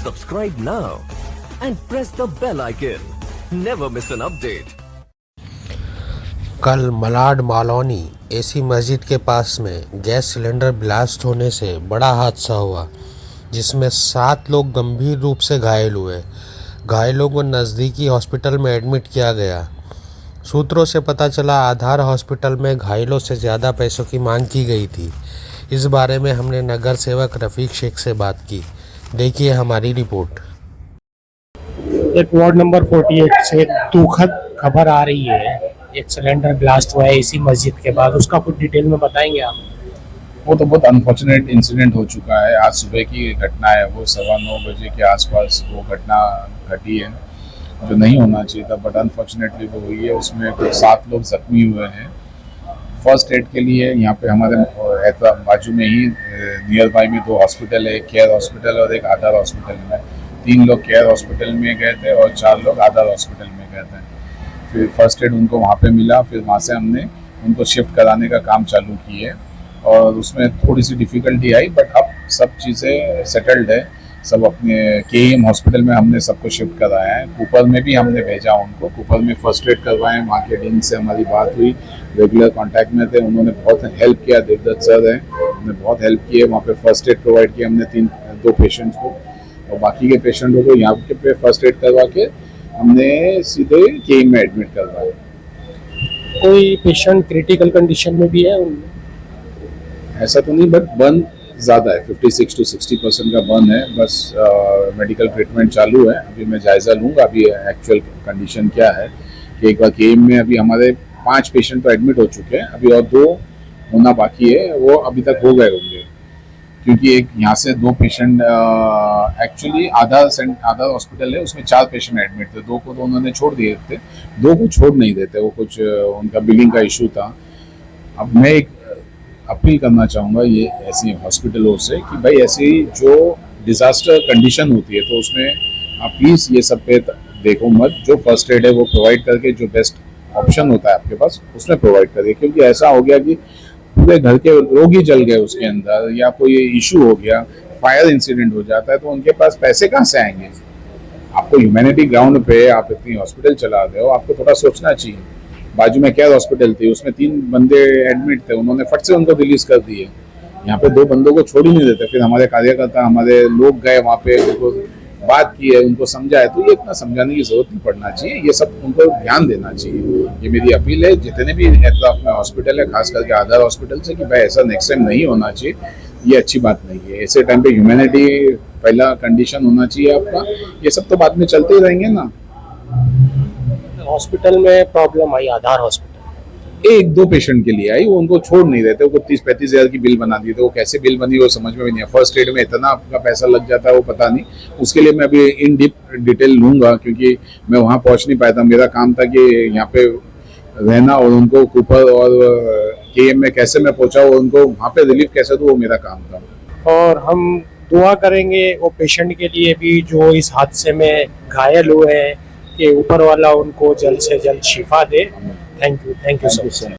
Subscribe now and press the bell icon. Never miss an update. कल Malad Malauni AC मस्जिद के पास में गैस सिलेंडर ब्लास्ट होने से बड़ा हादसा हुआ, जिसमें 7 लोग गंभीर रूप से घायल हुए। घायलों को नज़दीकी हॉस्पिटल में एडमिट किया गया। सूत्रों से पता चला आधार हॉस्पिटल में घायलों से ज़्यादा पैसों की मांग की गई थी। इस बारे में हमने नगर सेवक रफ़ीक शेख से बात की। देखिए हमारी रिपोर्ट। एक वार्ड नंबर 48 से दुखद खबर आ रही है। एक सिलेंडर ब्लास्ट हुआ है इसी मस्जिद के बाद, उसका कुछ डिटेल में बताएंगे आप? वो तो बहुत अनफॉर्चुनेट इंसिडेंट हो चुका है। आज सुबह की घटना है, वो 9:15 बजे के आसपास वो घटना घटी है, जो नहीं होना चाहिए था, बट अनफॉर्चुनेटली वो हुई है। उसमें कुछ 7 लोग जख्मी हुए हैं। फर्स्ट एड के लिए यहाँ पे हमारे बाजू में ही नियर बाई में 2 हॉस्पिटल है, केयर हॉस्पिटल और एक आधार हॉस्पिटल में। 3 लोग केयर हॉस्पिटल में गए थे और 4 लोग आधार हॉस्पिटल में गए थे। फिर फर्स्ट एड उनको वहाँ पे मिला, फिर वहाँ से हमने उनको शिफ्ट कराने का काम चालू किए और उसमें थोड़ी सी डिफ़िकल्टी आई, बट अब सब चीज़ें सेटल्ड है। सब अपने KEM हॉस्पिटल में हमने सबको शिफ्ट कराया है। कुपर में भी हमने भेजा उनको, कुपर में फर्स्ट एड करवाएं। वहाँ के डीन से हमारी बात हुई, रेगुलर कांटेक्ट में थे, उन्होंने बहुत हेल्प किया। देवदत्त सर हैं, उन्होंने बहुत हेल्प की है। वहाँ पे फर्स्ट एड प्रोवाइड किया हमने 2 पेशेंट्स को, और बाकी के पेशेंटों को यहाँ पे फर्स्ट एड करवा के हमने सीधे KEM में एडमिट करवाया। कोई पेशेंट क्रिटिकल कंडीशन में भी है उनमें? ऐसा तो नहीं, बट बर्न ज़्यादा है, 56 to 60% का बर्न है। बस मेडिकल ट्रीटमेंट चालू है। अभी मैं जायज़ा लूँगा अभी एक्चुअल कंडीशन क्या है। कि एक बार KEM में अभी हमारे 5 पेशेंट तो एडमिट हो चुके हैं, अभी और 2 होना बाकी है, वो अभी तक हो गए होंगे। क्योंकि एक यहाँ से 2 पेशेंट एक्चुअली आधार हॉस्पिटल है, उसमें 4 पेशेंट एडमिट थे। 2 को तो उन्होंने छोड़ दिए थे, 2 को छोड़ नहीं देते, वो कुछ उनका बिलिंग का इशू था। अब मैं एक अपील करना चाहूँगा ये ऐसी हॉस्पिटलों से कि भाई ऐसी जो डिज़ास्टर कंडीशन होती है तो उसमें आप प्लीज़ ये सब पे देखो मत। जो फर्स्ट एड है वो प्रोवाइड करके, जो बेस्ट ऑप्शन होता है आपके पास उसमें प्रोवाइड करिए। क्योंकि ऐसा हो गया कि पूरे घर के लोग ही जल गए उसके अंदर, या कोई इशू हो गया, फायर इंसिडेंट हो जाता है, तो उनके पास पैसे कहाँ से आएंगे? आपको ह्यूमैनिटी ग्राउंड पे आप इतनी हॉस्पिटल चला रहे हो, आपको थोड़ा सोचना चाहिए। बाजू में केयर हॉस्पिटल थी, उसमें 3 बंदे एडमिट थे, उन्होंने फट से उनको रिलीज कर दिए। यहाँ पे 2 बंदों को छोड़ ही नहीं देते। फिर हमारे कार्यकर्ता, हमारे लोग गए वहाँ पे, उनको बात की है, उनको समझाया। तो ये इतना समझाने की जरूरत नहीं पड़ना चाहिए, ये सब उनको ध्यान देना चाहिए। ये मेरी अपील है जितने भी एतराफ में हॉस्पिटल है, खास करके आधार हॉस्पिटल से, कि भाई ऐसा नेक्स्ट टाइम नहीं होना चाहिए। ये अच्छी बात नहीं है। ऐसे टाइम पे ह्यूमैनिटी पहला कंडीशन होना चाहिए आपका। ये सब तो बाद में चलते ही रहेंगे ना। हॉस्पिटल में प्रॉब्लम आई, आधार हॉस्पिटल 1-2 पेशेंट के लिए आई, वो उनको छोड़ नहीं देते। वो 30-35 हज़ार की बिल बना दी, तो वो कैसे बिल बनी वो समझ में भी नहीं है। फर्स्ट एड में इतना आपका पैसा लग जाता है वो पता नहीं। उसके लिए मैं अभी इन डिटेल लूँगा, क्योंकि मैं वहाँ पहुँच नहीं पाया था। मेरा काम था कि यहाँ पे रहना और उनको कुपर और KEM में कैसे मैं पहुँचा और उनको वहाँ पे रिलीफ कैसे दूँ, वो मेरा काम था। और हम दुआ करेंगे वो पेशेंट के लिए भी जो इस हादसे में घायल हुए हैं, कि ऊपर वाला उनको जल्द से जल्द शिफा दे। Thank you so much.